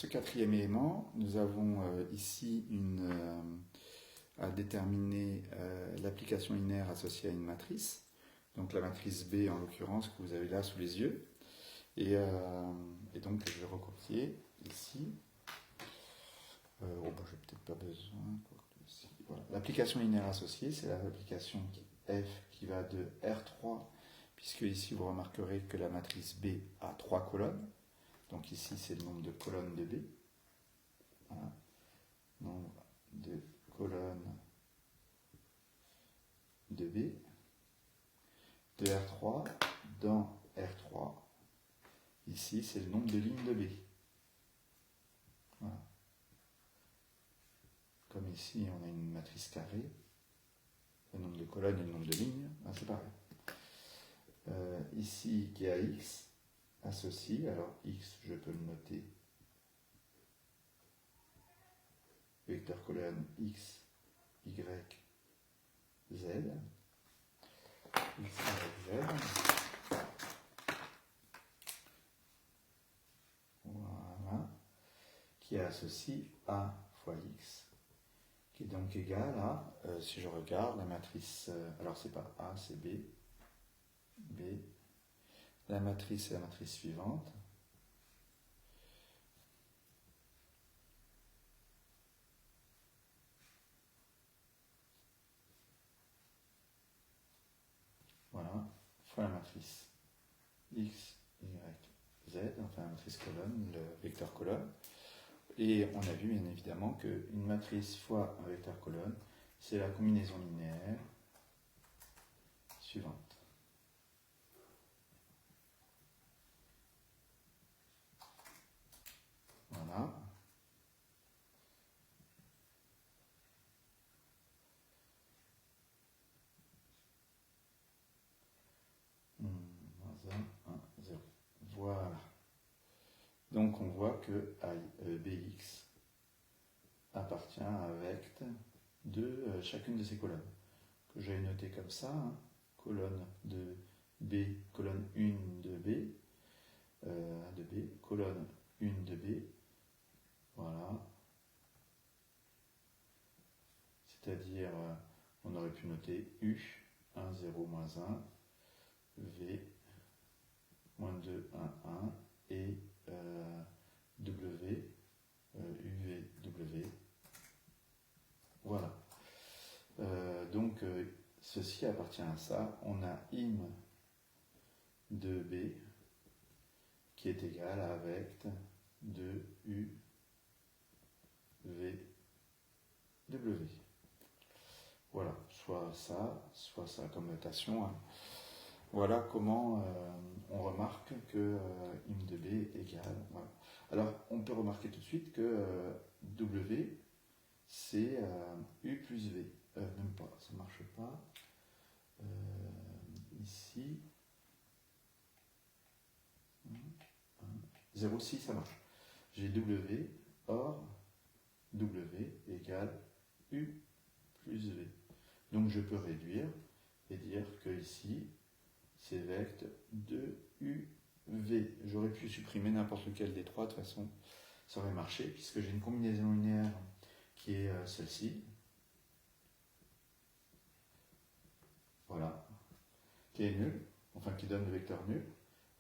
quatrième élément, nous avons ici à déterminer l'application linéaire associée à une matrice, donc la matrice B en l'occurrence que vous avez là sous les yeux, et donc je vais recopier ici. Je n'ai peut-être pas besoin. Voilà. L'application linéaire associée, c'est l'application F qui va de R3, puisque ici vous remarquerez que la matrice B a 3 colonnes. Donc ici c'est le nombre de colonnes de B. Voilà. Nombre de colonnes de B. De R3 dans R3. Ici c'est le nombre de lignes de B. Voilà. Comme ici on a une matrice carrée, le nombre de colonnes et le nombre de lignes, c'est pareil. Ici qui a X associe, alors X je peux le noter, vecteur colonne X, Y, Z, X, Y, Z, voilà, qui associe A fois X, qui est donc égal à, si je regarde la matrice, alors c'est pas A, c'est B, la matrice est la matrice suivante. Voilà, fois la matrice X, Y, Z, enfin la matrice colonne, le vecteur colonne. Et on a vu bien évidemment qu'une matrice fois un vecteur colonne, c'est la combinaison linéaire suivante. Voilà. Voilà. Donc on voit que Bx appartient à un vecteur de chacune de ces colonnes, que j'ai noté comme ça, hein. Colonne de B, colonne 1 de B, colonne 1 de B, voilà. C'est-à-dire, on aurait pu noter U, 1, 0, moins 1, V, moins 2, 1, 1, et W, UV, W. Voilà. Donc, ceci appartient à ça. On a im de B qui est égal à vecteur de U, V, W. Voilà, soit ça comme notation. Hein. Voilà comment on remarque que im de B est égal. Voilà. Alors, on peut remarquer tout de suite que W, c'est U plus V. Même pas, ça ne marche pas. Ici, 0,6, ça marche. J'ai W, or W égale U plus V. Donc je peux réduire et dire que ici, c'est vecteur de UV. J'aurais pu supprimer n'importe lequel des trois, de toute façon, ça aurait marché, puisque j'ai une combinaison linéaire qui est celle-ci. Voilà. Qui est nulle, enfin qui donne le vecteur nul,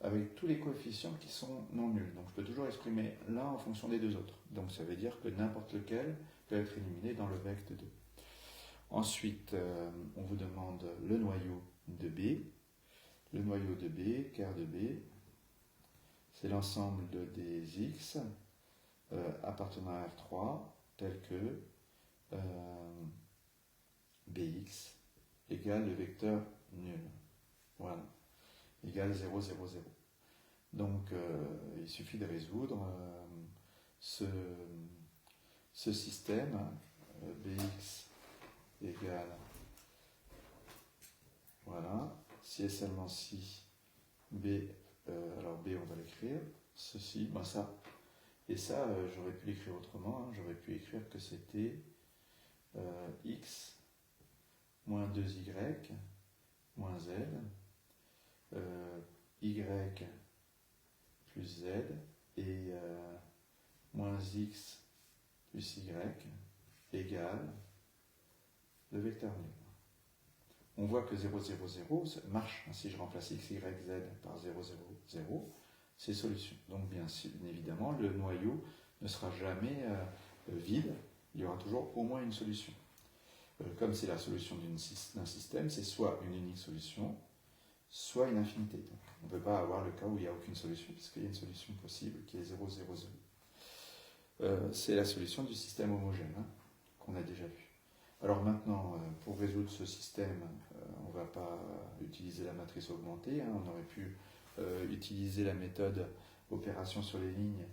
avec tous les coefficients qui sont non nuls. Donc je peux toujours exprimer l'un en fonction des deux autres. Donc ça veut dire que n'importe lequel peut être éliminé dans le vecteur 2. Ensuite, on vous demande le noyau de B. Le noyau de B, quart de B, c'est l'ensemble des x appartenant à R3, tel que Bx égale le vecteur nul. Voilà, égale 0, 0, 0. Donc, il suffit de résoudre ce système, Bx égale, voilà, si et seulement si B, alors B on va l'écrire, ceci, ben ça, et ça j'aurais pu l'écrire autrement, hein, j'aurais pu écrire que c'était x moins 2y moins z, y plus z, et moins x plus y égale le vecteur libre. On voit que 0, 0, 0 marche. Si je remplace x, y, z par 0, 0, 0, c'est solution. Donc bien évidemment, le noyau ne sera jamais vide. Il y aura toujours au moins une solution. Comme c'est la solution d'un système, c'est soit une unique solution, soit une infinité. Donc, on ne peut pas avoir le cas où il n'y a aucune solution, puisqu'il y a une solution possible qui est 0, 0, 0. C'est la solution du système homogène, qu'on a déjà vu. Alors maintenant, pour résoudre ce système, on ne va pas utiliser la matrice augmentée. On aurait pu utiliser la méthode opération sur les lignes,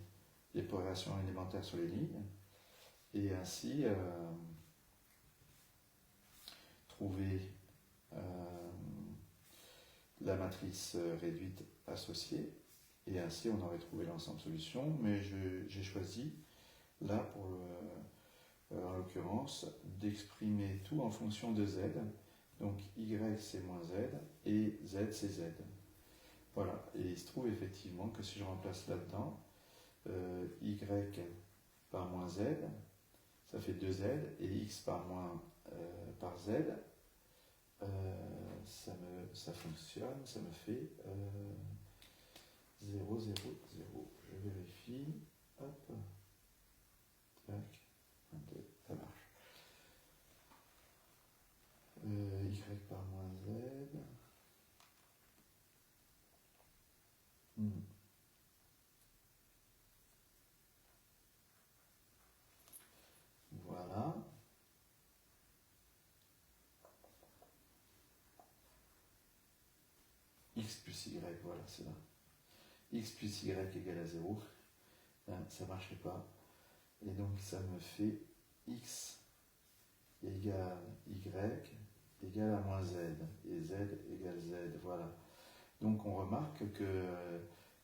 l'opération élémentaire sur les lignes, et ainsi trouver la matrice réduite associée, et ainsi on aurait trouvé l'ensemble solution, mais j'ai choisi, là, en l'occurrence, d'exprimer tout en fonction de z. Donc y c'est moins z, et z c'est z. Voilà, et il se trouve effectivement que si je remplace là-dedans, y par moins z, ça fait 2z, et x par z, ça fonctionne, ça me fait 0, 0, 0. Je vérifie, hop, tac, 2, ça marche. Y par moins z. Voilà. X plus y, voilà, c'est là. X plus y égale à 0. Ça ne marchait pas. Et donc ça me fait x égale y égale à moins z. Et z égale z. Voilà. Donc on remarque que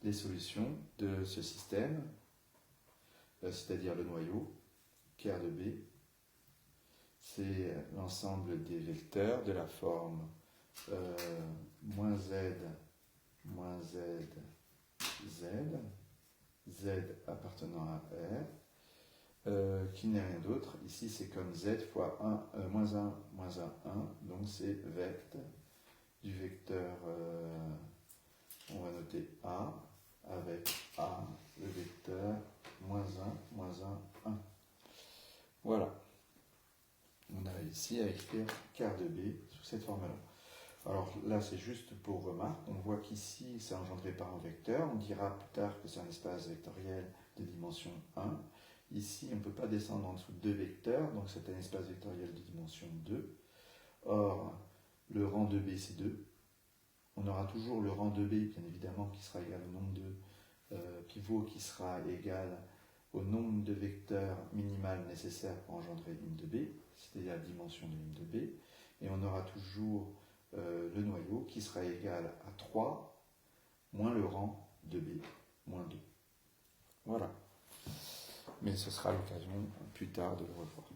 les solutions de ce système, c'est-à-dire le noyau, Ker de B, c'est l'ensemble des vecteurs de la forme moins z, z, z appartenant à R, qui n'est rien d'autre. Ici, c'est comme z fois 1, moins 1, moins 1, 1. Donc, c'est vect du vecteur, on va noter A, avec A, le vecteur moins 1, moins 1, 1. Voilà. On a réussi à écrire Ker de B sous cette forme-là. Alors là, c'est juste pour remarque. On voit qu'ici, c'est engendré par un vecteur. On dira plus tard que c'est un espace vectoriel de dimension 1. Ici, on ne peut pas descendre en dessous de 2 vecteurs, donc c'est un espace vectoriel de dimension 2. Or, le rang de B, c'est 2. On aura toujours le rang de B, bien évidemment, qui sera égal au nombre de pivots, qui sera égal au nombre de vecteurs minimal nécessaires pour engendrer une ligne de B, c'est-à-dire la dimension de ligne de B. Et on aura toujours le noyau qui sera égal à 3 moins le rang de B, moins 2. Voilà. Mais ce sera l'occasion plus tard de le revoir.